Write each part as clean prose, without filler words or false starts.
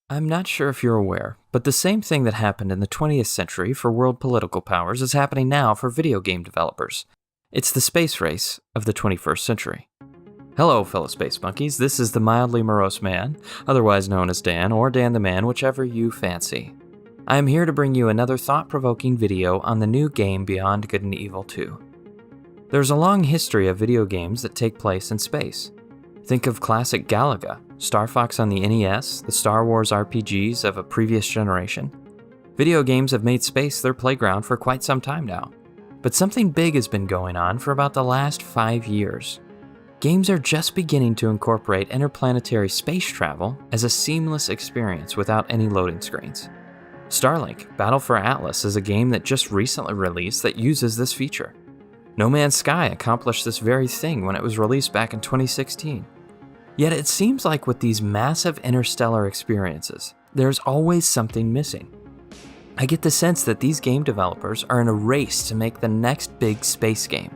I'm not sure if you're aware, but the same thing that happened in the 20th century for world political powers is happening now for video game developers. It's the space race of the 21st century. Hello, fellow space monkeys. This is the mildly morose man, otherwise known as Dan, or Dan the Man, whichever you fancy. I am here to bring you another thought-provoking video on the new game Beyond Good and Evil 2. There's a long history of video games that take place in space. Think of classic Galaga, Star Fox on the NES, the Star Wars RPGs of a previous generation. Video games have made space their playground for quite some time now. But something big has been going on for about the last 5 years. Games are just beginning to incorporate interplanetary space travel as a seamless experience without any loading screens. Starlink, Battle for Atlas is a game that just recently released that uses this feature. No Man's Sky accomplished this very thing when it was released back in 2016. Yet it seems like with these massive interstellar experiences, there's always something missing. I get the sense that these game developers are in a race to make the next big space game.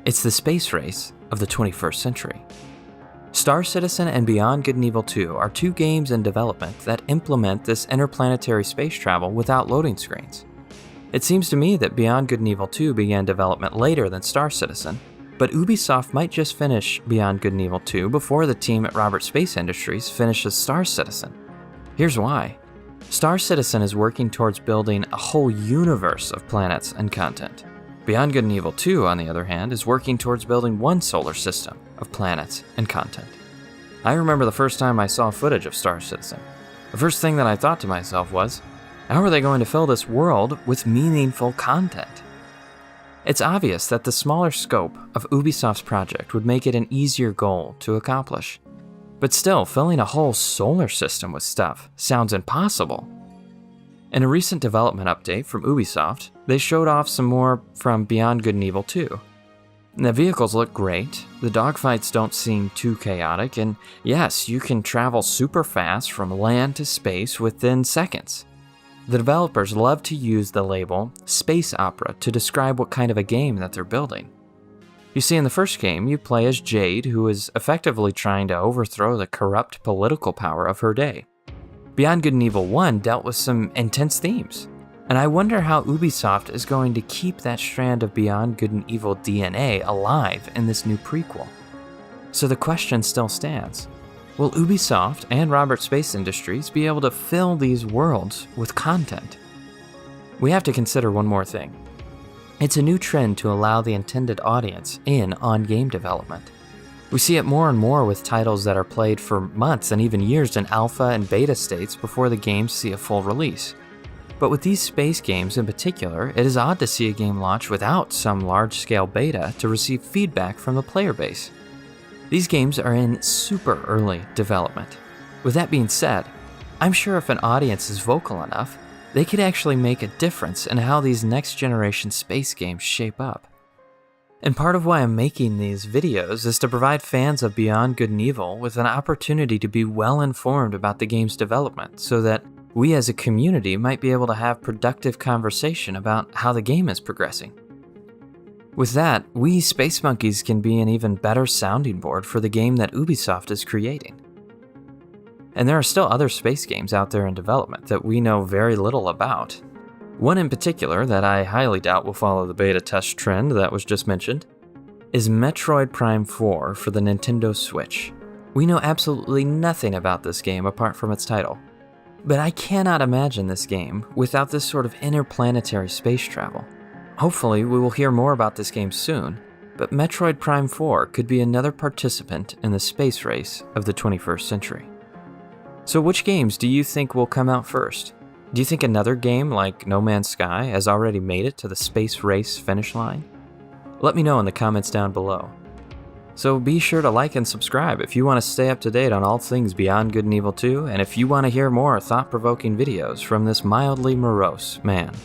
It's the space race of the 21st century. Star Citizen and Beyond Good and Evil 2 are two games in development that implement this interplanetary space travel without loading screens. It seems to me that Beyond Good and Evil 2 began development later than Star Citizen, but Ubisoft might just finish Beyond Good and Evil 2 before the team at Robert Space Industries finishes Star Citizen. Here's why. Star Citizen is working towards building a whole universe of planets and content. Beyond Good and Evil 2, on the other hand, is working towards building one solar system of planets and content. I remember the first time I saw footage of Star Citizen. The first thing that I thought to myself was, how are they going to fill this world with meaningful content? It's obvious that the smaller scope of Ubisoft's project would make it an easier goal to accomplish. But still, filling a whole solar system with stuff sounds impossible. In a recent development update from Ubisoft, they showed off some more from Beyond Good and Evil 2. The vehicles look great, the dogfights don't seem too chaotic, and yes, you can travel super fast from land to space within seconds. The developers love to use the label space opera to describe what kind of a game that they're building. You see, in the first game, you play as Jade, who is effectively trying to overthrow the corrupt political power of her day. Beyond Good and Evil 1 dealt with some intense themes, and I wonder how Ubisoft is going to keep that strand of Beyond Good and Evil DNA alive in this new prequel. So the question still stands. Will Ubisoft and Robert Space Industries be able to fill these worlds with content? We have to consider one more thing. It's a new trend to allow the intended audience in on game development. We see it more and more with titles that are played for months and even years in alpha and beta states before the games see a full release. But with these space games in particular, it is odd to see a game launch without some large-scale beta to receive feedback from the player base. These games are in super early development. With that being said, I'm sure if an audience is vocal enough, they could actually make a difference in how these next-generation space games shape up. And part of why I'm making these videos is to provide fans of Beyond Good and Evil with an opportunity to be well informed about the game's development so that we as a community might be able to have productive conversation about how the game is progressing. With that, we space monkeys can be an even better sounding board for the game that Ubisoft is creating. And there are still other space games out there in development that we know very little about. One in particular that I highly doubt will follow the beta test trend that was just mentioned is Metroid Prime 4 for the Nintendo Switch. We know absolutely nothing about this game apart from its title. But I cannot imagine this game without this sort of interplanetary space travel. Hopefully, we will hear more about this game soon, but Metroid Prime 4 could be another participant in the space race of the 21st century. So which games do you think will come out first? Do you think another game like No Man's Sky has already made it to the space race finish line? Let me know in the comments down below. So be sure to like and subscribe if you want to stay up to date on all things Beyond Good and Evil 2, and if you want to hear more thought-provoking videos from this mildly morose man.